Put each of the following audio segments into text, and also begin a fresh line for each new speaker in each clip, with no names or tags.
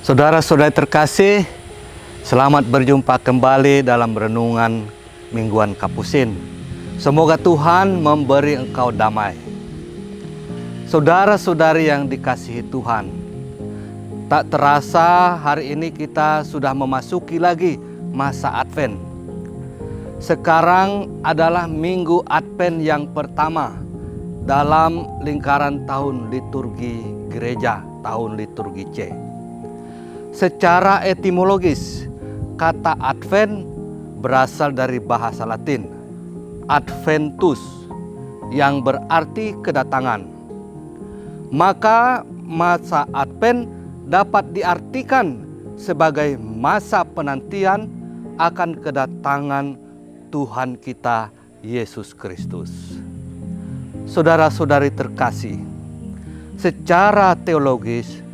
Saudara-saudari terkasih, selamat berjumpa kembali dalam renungan Mingguan Kapusin. Semoga Tuhan memberi engkau damai. Saudara-saudari yang dikasihi Tuhan, tak terasa hari ini kita sudah memasuki lagi masa Advent. Sekarang adalah Minggu Advent yang pertama dalam lingkaran tahun liturgi gereja, tahun liturgi C. Secara etimologis, kata Advent berasal dari bahasa Latin adventus yang berarti kedatangan. Maka masa Advent dapat diartikan sebagai masa penantian akan kedatangan Tuhan kita Yesus Kristus. Saudara-saudari terkasih, secara teologis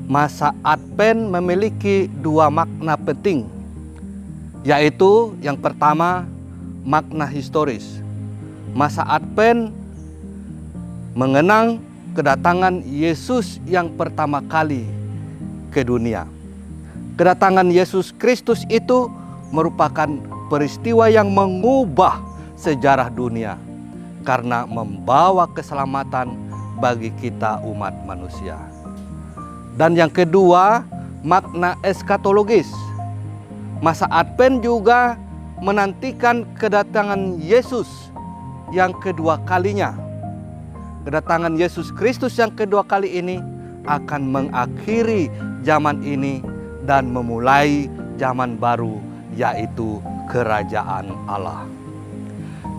masa Advent memiliki dua makna penting, yaitu yang pertama makna historis. Masa Advent mengenang kedatangan Yesus yang pertama kali ke dunia. Kedatangan Yesus Kristus itu merupakan peristiwa yang mengubah sejarah dunia karena membawa keselamatan bagi kita umat manusia. Dan yang kedua, makna eskatologis. Masa Advent juga menantikan kedatangan Yesus yang kedua kalinya. Kedatangan Yesus Kristus yang kedua kali ini akan mengakhiri zaman ini dan memulai zaman baru, yaitu kerajaan Allah.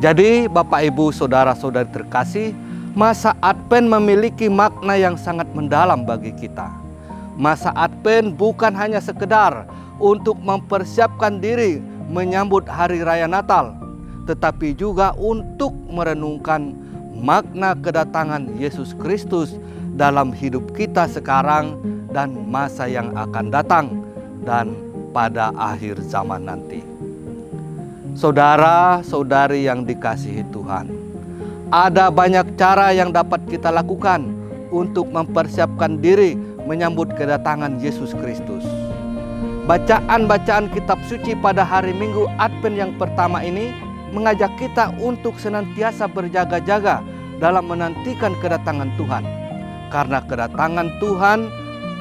Jadi Bapak Ibu saudara-saudari terkasih, masa Advent memiliki makna yang sangat mendalam bagi kita. Masa Advent bukan hanya sekedar untuk mempersiapkan diri menyambut hari raya Natal, tetapi juga untuk merenungkan makna kedatangan Yesus Kristus dalam hidup kita sekarang dan masa yang akan datang dan pada akhir zaman nanti. Saudara-saudari yang dikasihi Tuhan, ada banyak cara yang dapat kita lakukan untuk mempersiapkan diri menyambut kedatangan Yesus Kristus. Bacaan-bacaan kitab suci pada hari Minggu Advent yang pertama ini mengajak kita untuk senantiasa berjaga-jaga dalam menantikan kedatangan Tuhan. Karena kedatangan Tuhan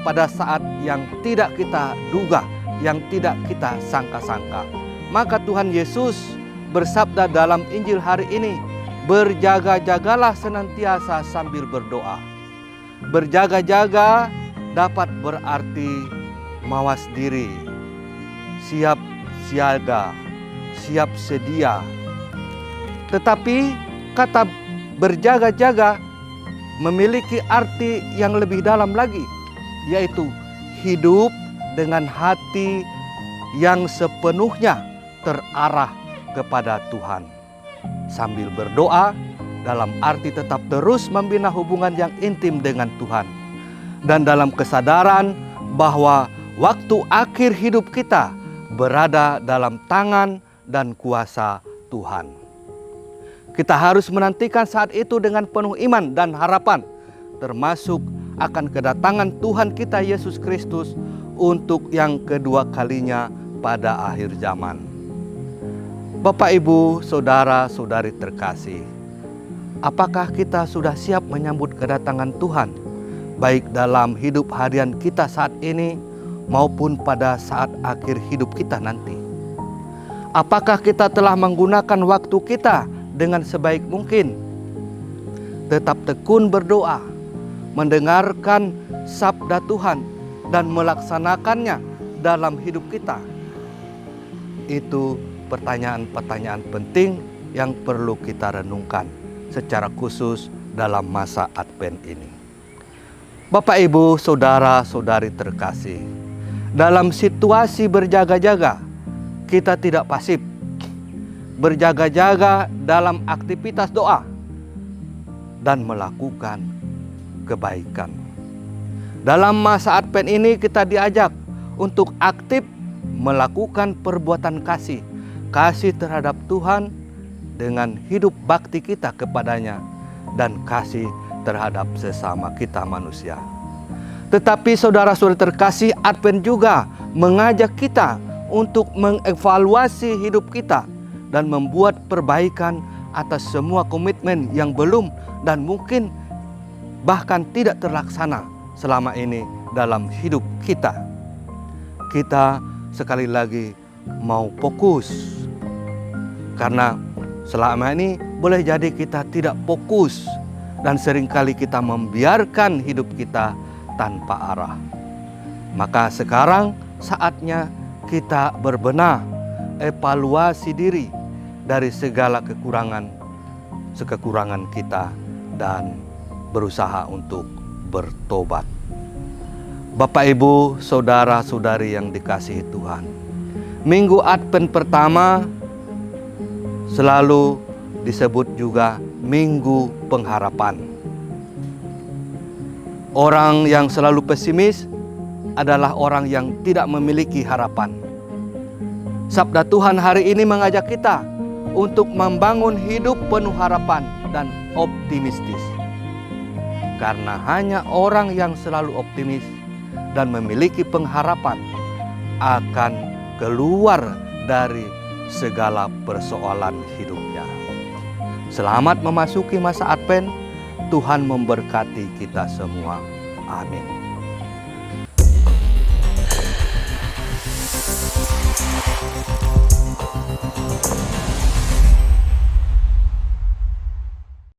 pada saat yang tidak kita duga, yang tidak kita sangka-sangka. Maka Tuhan Yesus bersabda dalam Injil hari ini, berjaga-jagalah senantiasa sambil berdoa. Berjaga-jaga dapat berarti mawas diri, siap siaga, siap sedia. Tetapi kata berjaga-jaga memiliki arti yang lebih dalam lagi, yaitu hidup dengan hati yang sepenuhnya terarah kepada Tuhan. Sambil berdoa dalam arti tetap terus membina hubungan yang intim dengan Tuhan. Dan dalam kesadaran bahwa waktu akhir hidup kita berada dalam tangan dan kuasa Tuhan. Kita harus menantikan saat itu dengan penuh iman dan harapan, termasuk akan kedatangan Tuhan kita Yesus Kristus untuk yang kedua kalinya pada akhir zaman. Bapak, Ibu, saudara-saudari terkasih, apakah kita sudah siap menyambut kedatangan Tuhan, baik dalam hidup harian kita saat ini maupun pada saat akhir hidup kita nanti? Apakah kita telah menggunakan waktu kita dengan sebaik mungkin? Tetap tekun berdoa, mendengarkan sabda Tuhan dan melaksanakannya dalam hidup kita. Itu pertanyaan-pertanyaan penting yang perlu kita renungkan secara khusus dalam masa Advent ini. Bapak, Ibu, saudara-saudari terkasih, dalam situasi berjaga-jaga, kita tidak pasif. Berjaga-jaga dalam aktivitas doa dan melakukan kebaikan. Dalam masa Advent ini kita diajak untuk aktif melakukan perbuatan kasih. Kasih terhadap Tuhan dengan hidup bakti kita kepadanya dan kasih terhadap sesama kita manusia. Tetapi saudara-saudara terkasih, Advent juga mengajak kita untuk mengevaluasi hidup kita dan membuat perbaikan atas semua komitmen yang belum dan mungkin bahkan tidak terlaksana selama ini dalam hidup kita. Kita sekali lagi mau fokus, karena selama ini boleh jadi kita tidak fokus dan seringkali kita membiarkan hidup kita tanpa arah. Maka sekarang saatnya kita berbenah, evaluasi diri dari segala kekurangan kita dan berusaha untuk bertobat. Bapak, Ibu, saudara-saudari yang dikasihi Tuhan, Minggu Advent pertama selalu disebut juga Minggu Pengharapan. Orang yang selalu pesimis adalah orang yang tidak memiliki harapan. Sabda Tuhan hari ini mengajak kita untuk membangun hidup penuh harapan dan optimistis. Karena hanya orang yang selalu optimis dan memiliki pengharapan akan keluar dari segala persoalan hidupnya. Selamat memasuki masa Advent. Tuhan memberkati kita semua. Amin.